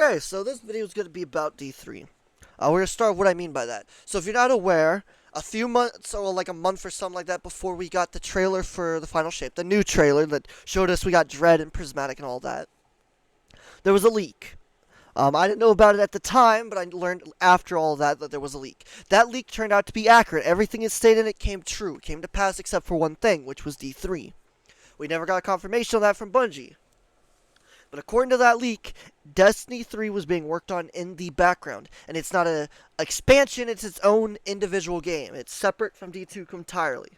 Okay, so this video is going to be about D3. We're going to start with what I mean by that. So if you're not aware, a few months, or like a month or something like that, before we got the trailer for the final shape, the new trailer that showed us we got Dread and Prismatic and all that, there was a leak. I didn't know about it at the time, but I learned after all that there was a leak. That leak turned out to be accurate. Everything it stated in it came true. It came to pass except for one thing, which was D3. We never got confirmation on that from Bungie. But according to that leak, Destiny 3 was being worked on in the background. And it's not an expansion, it's its own individual game. It's separate from D2 entirely.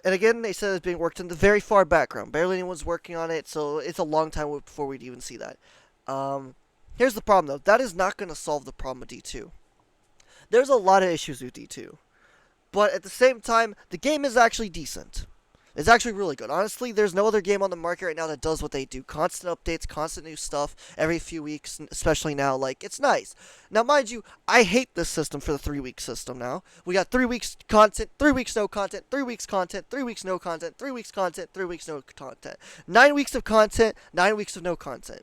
And again, they said it's being worked in the very far background. Barely anyone's working on it, so it's a long time before we'd even see that. Here's the problem, though. That is not going to solve the problem with D2. There's a lot of issues with D2. But at the same time, the game is actually decent. It's actually really good. Honestly, there's no other game on the market right now that does what they do. Constant updates, constant new stuff every few weeks, especially now. Like, it's nice. Now, mind you, I hate this system for the 3-week system now. We got 3 weeks content, 3 weeks no content, 3 weeks content, 3 weeks no content, 3 weeks content, 3 weeks no content. 9 weeks of content, 9 weeks of no content.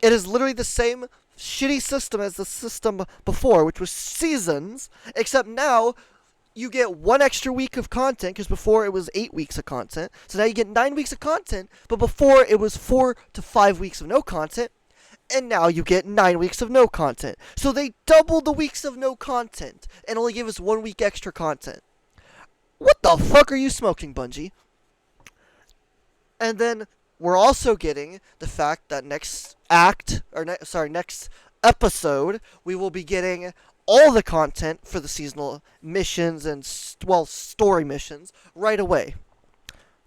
It is literally the same shitty system as the system before, which was seasons, except now you get 1 extra week of content, because before it was 8 weeks of content. So now you get 9 weeks of content, but before it was 4 to 5 weeks of no content, and now you get 9 weeks of no content. So they doubled the weeks of no content, and only give us 1 week extra content. What the fuck are you smoking, Bungie? And then we're also getting the fact that next episode, we will be getting all the content for the seasonal missions and, story missions right away.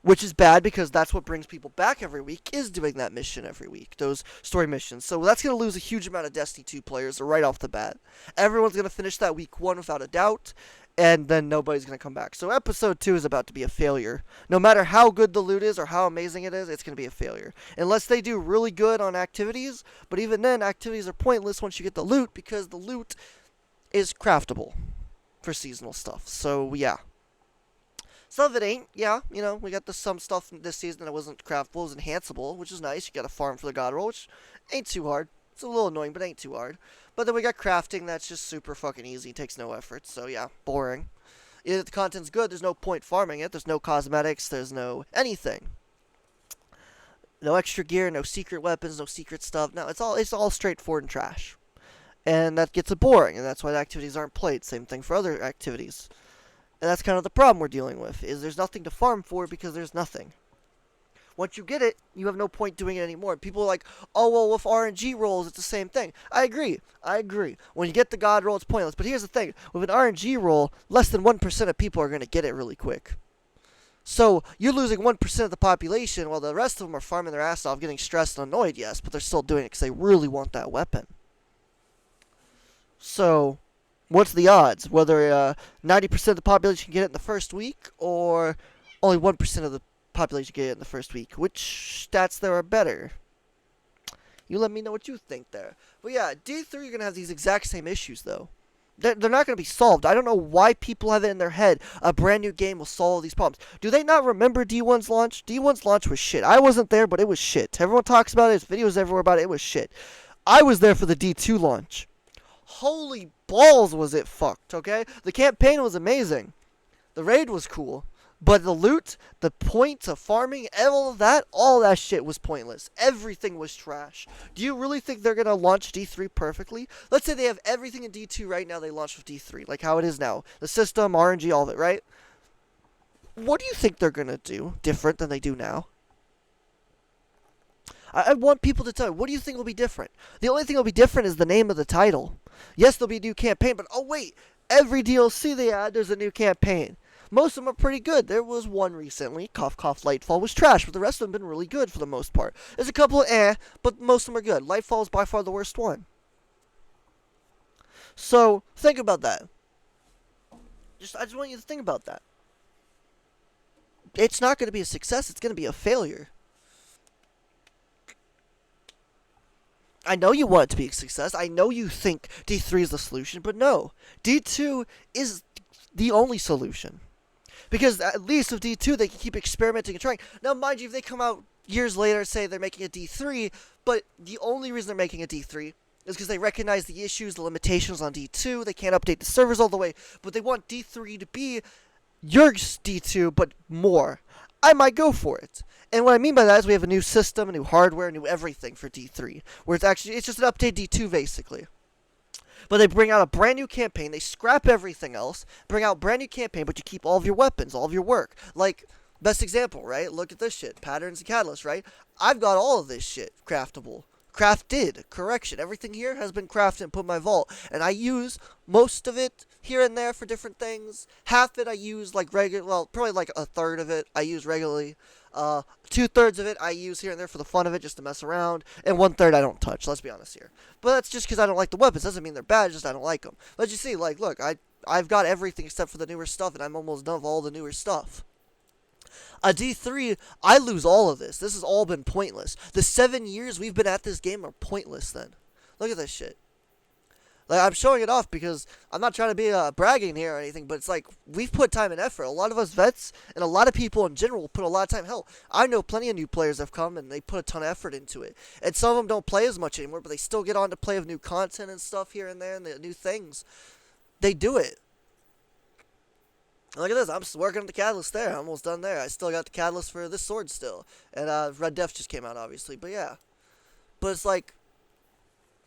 Which is bad because that's what brings people back every week, is doing that mission every week, those story missions. So that's going to lose a huge amount of Destiny 2 players right off the bat. Everyone's going to finish that week 1 without a doubt, and then nobody's going to come back. So episode 2 is about to be a failure. No matter how good the loot is or how amazing it is, it's going to be a failure. Unless they do really good on activities, but even then, activities are pointless once you get the loot, because the loot is craftable for seasonal stuff. So, yeah. Some of it ain't, yeah, we got some stuff this season that wasn't craftable, it was enhanceable, which is nice. You gotta farm for the god roll, which ain't too hard. It's a little annoying, but ain't too hard. But then we got crafting that's just super fucking easy, takes no effort, so yeah, boring. If the content's good, there's no point farming it, there's no cosmetics, there's no anything. No extra gear, no secret weapons, no secret stuff, no, it's all straightforward and trash. And that gets it boring, and that's why the activities aren't played. Same thing for other activities. And that's kind of the problem we're dealing with, is there's nothing to farm for because there's nothing. Once you get it, you have no point doing it anymore. People are like, oh, well, with RNG rolls, it's the same thing. I agree. When you get the god roll, it's pointless. But here's the thing. With an RNG roll, less than 1% of people are going to get it really quick. So you're losing 1% of the population while the rest of them are farming their ass off, getting stressed and annoyed, yes, but they're still doing it because they really want that weapon. So, what's the odds? Whether 90% of the population get it in the first week, or only 1% of the population get it in the first week? Which stats there are better? You let me know what you think there. But yeah, D3 you're going to have these exact same issues, though. They're not going to be solved. I don't know why people have it in their head a brand new game will solve these problems. Do they not remember D1's launch? D1's launch was shit. I wasn't there, but it was shit. Everyone talks about it. There's videos everywhere about it. It was shit. I was there for the D2 launch. Holy balls was it fucked, okay? The campaign was amazing. The raid was cool. But the loot, the points of farming, all that shit was pointless. Everything was trash. Do you really think they're going to launch D3 perfectly? Let's say they have everything in D2 right now they launched with D3, like how it is now. The system, RNG, all of it, right? What do you think they're going to do different than they do now? I want people to tell me, what do you think will be different? The only thing that will be different is the name of the title. Yes, there'll be a new campaign, but oh wait, every DLC they add, there's a new campaign. Most of them are pretty good. There was one recently, Cough Cough Lightfall, was trash, but the rest of them have been really good for the most part. There's a couple of but most of them are good. Lightfall is by far the worst one. So, think about that. I just want you to think about that. It's not going to be a success, it's going to be a failure. I know you want it to be a success. I know you think D3 is the solution, but no. D2 is the only solution. Because at least with D2, they can keep experimenting and trying. Now, mind you, if they come out years later say they're making a D3, but the only reason they're making a D3 is because they recognize the issues, the limitations on D2. They can't update the servers all the way, but they want D3 to be your D2, but more. I might go for it. And what I mean by that is we have a new system, a new hardware, a new everything for D3, where it's just an update D2 basically. But they bring out a brand new campaign. They scrap everything else, bring out a brand new campaign, but you keep all of your weapons, all of your work. Like, best example, right? Look at this shit. Patterns and catalysts, right? I've got all of this shit craftable. Crafted, correction. Everything here has been crafted and put in my vault. And I use most of it here and there for different things. Half of it I use like regular, well, probably like a third of it I use regularly. 2/3 of it I use here and there for the fun of it, just to mess around, and 1/3 I don't touch. Let's be honest here. But that's just because I don't like the weapons. Doesn't mean they're bad. Just I don't like them. But you see, like, look, I've got everything except for the newer stuff, and I'm almost done with all the newer stuff. A D3, I lose all of this. This has all been pointless. The 7 years we've been at this game are pointless. Then, look at this shit. Like, I'm showing it off because I'm not trying to be bragging here or anything, but it's like we've put time and effort. A lot of us vets and a lot of people in general put a lot of time. Hell, I know plenty of new players have come and they put a ton of effort into it. And some of them don't play as much anymore, but they still get on to play with new content and stuff here and there and the new things. They do it. Look at this. I'm just working on the catalyst there. I'm almost done there. I still got the catalyst for this sword still. And Red Death just came out, obviously. But yeah. But it's like,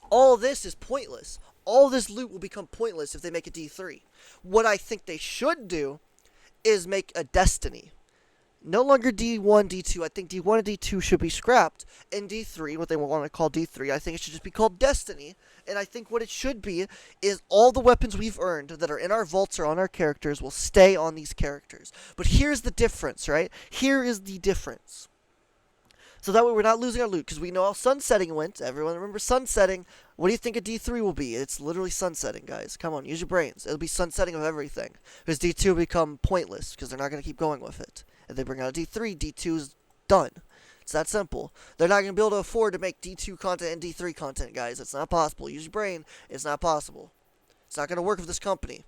all this is pointless. All this loot will become pointless if they make a D3. What I think they should do is make a Destiny. No longer D1, D2. I think D1 and D2 should be scrapped. And D3, what they want to call D3, I think it should just be called Destiny. And I think what it should be is all the weapons we've earned that are in our vaults or on our characters will stay on these characters. But here's the difference, right? Here is the difference. So that way we're not losing our loot, because we know how sunsetting went. Everyone remember sunsetting. What do you think a D3 will be? It's literally sunsetting, guys. Come on, use your brains. It'll be sunsetting of everything. Because D2 will become pointless, because they're not going to keep going with it. If they bring out a D3, D2 is done. It's that simple. They're not going to be able to afford to make D2 content and D3 content, guys. It's not possible. Use your brain. It's not possible. It's not going to work with this company.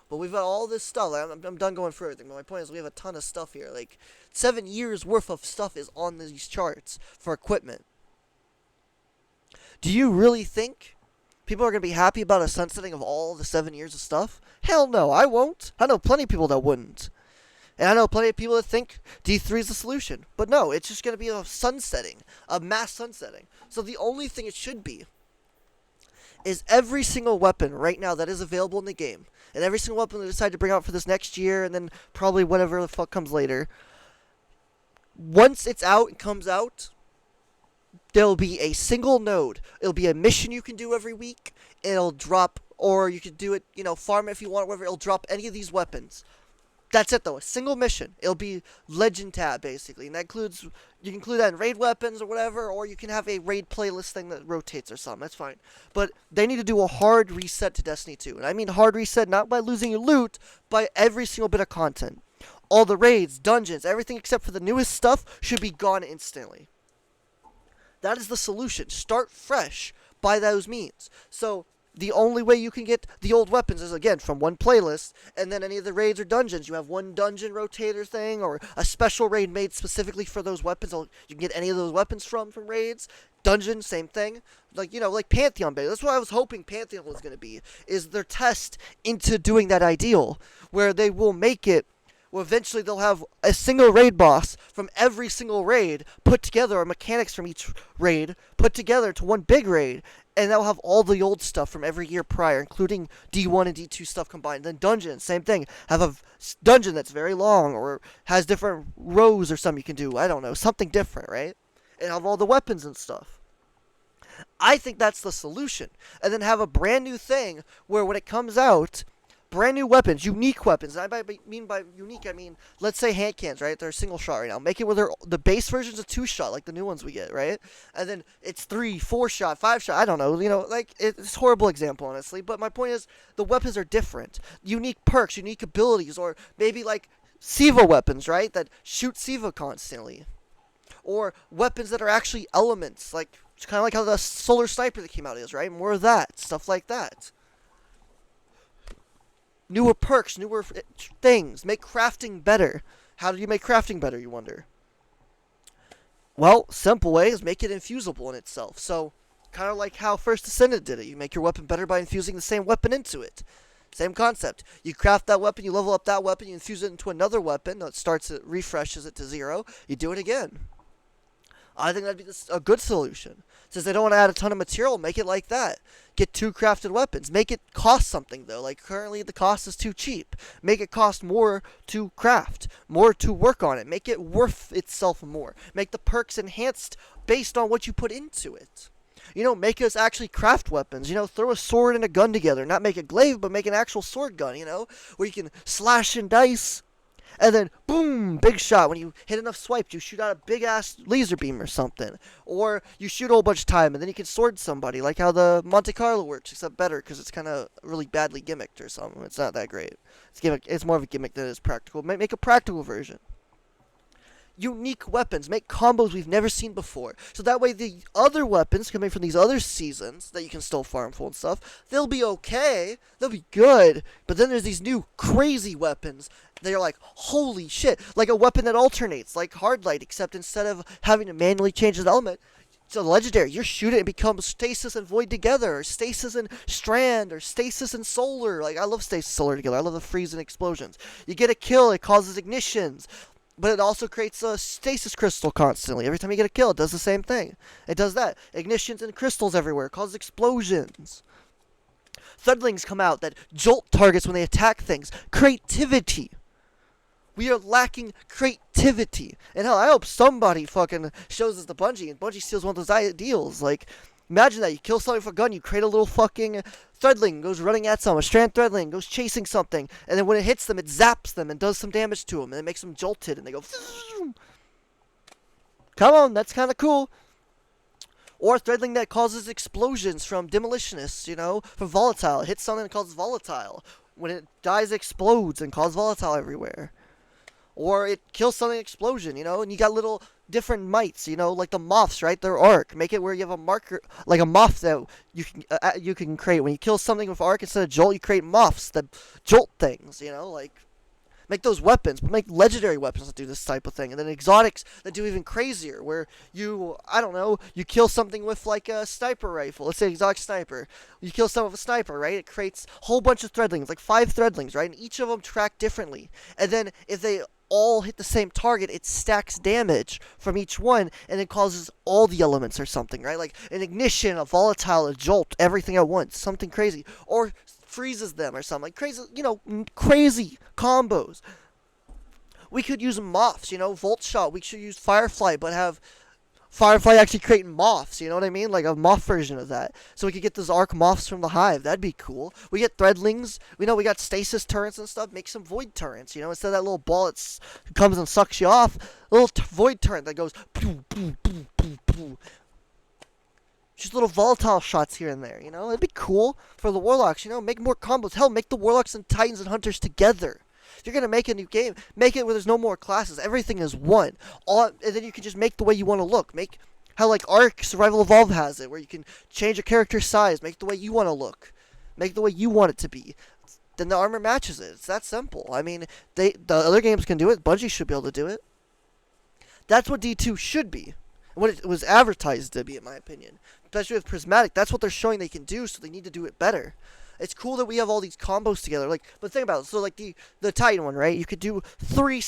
But we've got all this stuff. I'm done going through everything. But my point is we have a ton of stuff here. Like, 7 years worth of stuff is on these charts for equipment. Do you really think people are going to be happy about a sunsetting of all the 7 years of stuff? Hell no, I won't. I know plenty of people that wouldn't. And I know plenty of people that think D3 is the solution. But no, it's just going to be a sunsetting. A mass sunsetting. So the only thing it should be is every single weapon right now that is available in the game, and every single weapon they decide to bring out for this next year, and then probably whatever the fuck comes later, once it's out and comes out, there'll be a single node. It'll be a mission you can do every week. It'll drop, or you can do it, farm it if you want, whatever. It'll drop any of these weapons. That's it, though. A single mission. It'll be Legend tab, basically. And that includes, you can include that in raid weapons or whatever, or you can have a raid playlist thing that rotates or something. That's fine. But they need to do a hard reset to Destiny 2. And I mean hard reset not by losing your loot, by every single bit of content. All the raids, dungeons, everything except for the newest stuff should be gone instantly. That is the solution. Start fresh by those means. So the only way you can get the old weapons is, again, from one playlist, and then any of the raids or dungeons. You have one dungeon rotator thing, or a special raid made specifically for those weapons. You can get any of those weapons from raids. Dungeons, same thing. Like Pantheon, baby. That's what I was hoping Pantheon was going to be, is their test into doing that ideal, where they will make it, well, eventually they'll have a single raid boss from every single raid put together, or mechanics from each raid put together to one big raid. And they'll have all the old stuff from every year prior, including D1 and D2 stuff combined. Then dungeons, same thing. Have a dungeon that's very long, or has different rows or something you can do. I don't know, something different, right? And have all the weapons and stuff. I think that's the solution. And then have a brand new thing where when it comes out, brand new weapons, unique weapons. And I mean by unique, I mean, let's say hand cans, right? They're single shot right now. Make it where the base version's a 2-shot, like the new ones we get, right? And then it's 3, 4-shot, 5-shot. I don't know. It's a horrible example, honestly. But my point is, the weapons are different. Unique perks, unique abilities, or maybe like Siva weapons, right? That shoot Siva constantly. Or weapons that are actually elements, like kind of like how the solar sniper that came out is, right? More of that, stuff like that. Newer perks, newer things. Make crafting better. How do you make crafting better, you wonder? Well, simple way is make it infusible in itself. So, kind of like how First Descendant did it. You make your weapon better by infusing the same weapon into it. Same concept. You craft that weapon, you level up that weapon, you infuse it into another weapon. It refreshes it to 0. You do it again. I think that'd be a good solution. Since they don't want to add a ton of material, make it like that. Get 2 crafted weapons. Make it cost something, though. Like, currently the cost is too cheap. Make it cost more to craft, more to work on it. Make it worth itself more. Make the perks enhanced based on what you put into it. Make us actually craft weapons. Throw a sword and a gun together. Not make a glaive, but make an actual sword gun, where you can slash and dice. And then, boom, big shot. When you hit enough swipes, you shoot out a big-ass laser beam or something. Or you shoot a whole bunch of time, and then you can sword somebody, like how the Monte Carlo works, except better, because it's kind of really badly gimmicked or something. It's not that great. It's more of a gimmick than it is practical. Make a practical version. Unique weapons. Make combos we've never seen before. So that way the other weapons coming from these other seasons that you can still farm full and stuff, they'll be okay. They'll be good. But then there's these new crazy weapons. They're like, holy shit. Like a weapon that alternates, like Hard Light, except instead of having to manually change the element, it's a legendary. You shoot it and it becomes Stasis and Void together, or Stasis and Strand, or Stasis and Solar. Like, I love Stasis and Solar together. I love the freeze and explosions. You get a kill, it causes ignitions. But it also creates a stasis crystal constantly. Every time you get a kill, it does the same thing. It does that. Ignitions and crystals everywhere. It causes explosions. Threadlings come out that jolt targets when they attack things. Creativity. We are lacking creativity. And hell, I hope somebody fucking shows us the Bungie, and Bungie steals one of those ideals. Like, imagine that. You kill something with a gun, you create a little fucking Threadling, goes running at someone. A Strand Threadling goes chasing something, and then when it hits them, it zaps them and does some damage to them, and it makes them jolted, and they go... Come on, that's kind of cool. Or Threadling that causes explosions from Demolitionists, from Volatile. It hits something that causes Volatile. When it dies, it explodes and causes Volatile everywhere. Or it kills something explosion, and you got little different mites, like the moths, right? Their arc. Make it where you have a marker, like a moth that you can create. When you kill something with arc instead of jolt, you create moths that jolt things, like... Make those weapons, but make legendary weapons that do this type of thing. And then exotics that do even crazier, where you kill something with like a sniper rifle. Let's say exotic sniper. You kill someone with a sniper, right? It creates a whole bunch of Threadlings, like 5 Threadlings, right? And each of them track differently. And then if they all hit the same target, it stacks damage from each one, and it causes all the elements or something, right? Like an ignition, a volatile, a jolt, everything at once, something crazy. Or freezes them or something, like crazy, crazy combos. We could use moths, Volt Shot. We should use Firefly, but have Firefly actually creating moths, you know what I mean? Like a moth version of that. So we could get those arc moths from the hive. That'd be cool. We get Threadlings. We got stasis turrets and stuff. Make some void turrets, instead of that little ball that comes and sucks you off. A little void turret that goes poo, poo, poo, poo, poo. Just little volatile shots here and there, It'd be cool for the Warlocks, Make more combos. Hell, make the Warlocks and Titans and Hunters together. If you're going to make a new game, make it where there's no more classes. Everything is one. And then you can just make the way you want to look. Make how, like, Ark Survival Evolved has it, where you can change a character's size. Make the way you want to look. Make the way you want it to be. Then the armor matches it. It's that simple. I mean, the other games can do it. Bungie should be able to do it. That's what D2 should be. What it was advertised to be, in my opinion. Especially with Prismatic, that's what they're showing they can do, so they need to do it better. It's cool that we have all these combos together. But think about it. So, like, the Titan one, right? You could do 3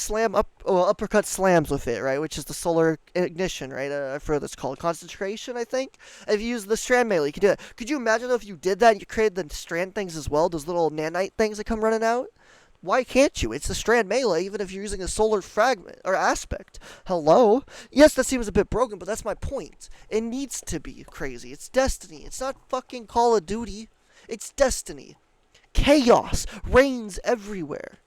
uppercut slams with it, right? Which is the solar ignition, right? I forget what it's called. Concentration, I think? If you use the strand melee, you could do that. Could you imagine if you did that and you created the strand things as well? Those little nanite things that come running out? Why can't you? It's the strand melee, even if you're using a solar fragment or aspect. Hello? Yes, that seems a bit broken, but that's my point. It needs to be crazy. It's Destiny. It's not fucking Call of Duty. It's Destiny. Chaos reigns everywhere.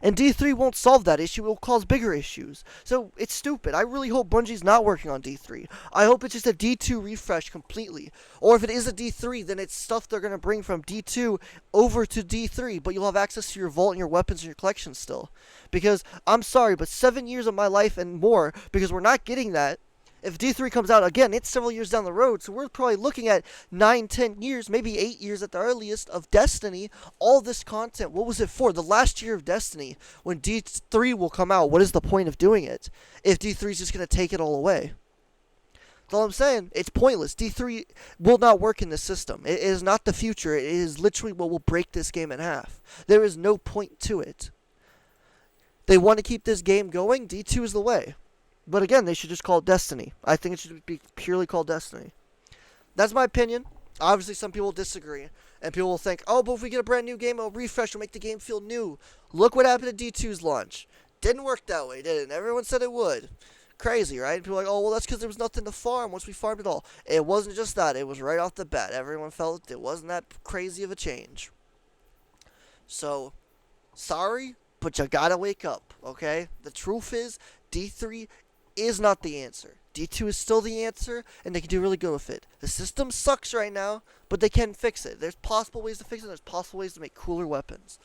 And D3 won't solve that issue. It will cause bigger issues. So, it's stupid. I really hope Bungie's not working on D3. I hope it's just a D2 refresh completely. Or if it is a D3, then it's stuff they're going to bring from D2 over to D3. But you'll have access to your vault and your weapons and your collection still. Because, I'm sorry, but 7 years of my life and more, because we're not getting that If D3 comes out again, it's several years down the road, so we're probably looking at 9, 10 years, maybe 8 years at the earliest of Destiny. All this content, what was it for? The last year of Destiny, when D3 will come out, what is the point of doing it if D3 is just going to take it all away? That's all I'm saying. It's pointless. D3 will not work in this system. It is not the future. It is literally what will break this game in half. There is no point to it. They want to keep this game going. D2 is the way. But again, they should just call it Destiny. I think it should be purely called Destiny. That's my opinion. Obviously, some people disagree. And people will think, oh, but if we get a brand new game, it'll refresh, it'll make the game feel new. Look what happened to D2's launch. Didn't work that way, did it? And everyone said it would. Crazy, right? People are like, oh, well, that's because there was nothing to farm once we farmed it all. It wasn't just that. It was right off the bat. Everyone felt it wasn't that crazy of a change. So, sorry, but you gotta wake up, okay? The truth is, D3 is not the answer. D2 is still the answer, and they can do really good with it. The system sucks right now, but they can fix it. There's possible ways to fix it. There's possible ways to make cooler weapons.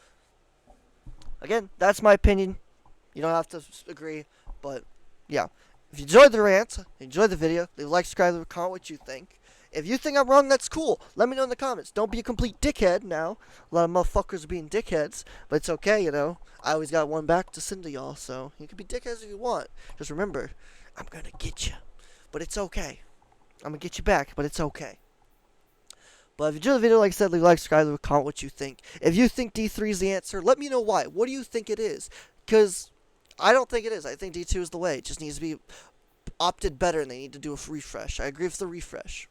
Again, that's my opinion. You don't have to agree, but yeah. If you enjoyed the rant, enjoyed the video, leave a like, subscribe, leave a comment what you think. If you think I'm wrong, that's cool. Let me know in the comments. Don't be a complete dickhead now. A lot of motherfuckers are being dickheads, but it's okay, you know. I always got one back to send to y'all, so you can be dickheads if you want. Just remember, I'm gonna get you, but it's okay. I'm gonna get you back, but it's okay. But if you enjoyed the video, like I said, leave a like, subscribe, leave a comment what you think. If you think D3 is the answer, let me know why. What do you think it is? Because I don't think it is. I think D2 is the way. It just needs to be opted better, and they need to do a refresh. I agree with the refresh.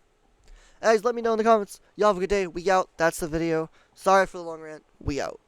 Guys, let me know in the comments. Y'all have a good day. We out. That's the video. Sorry for the long rant. We out.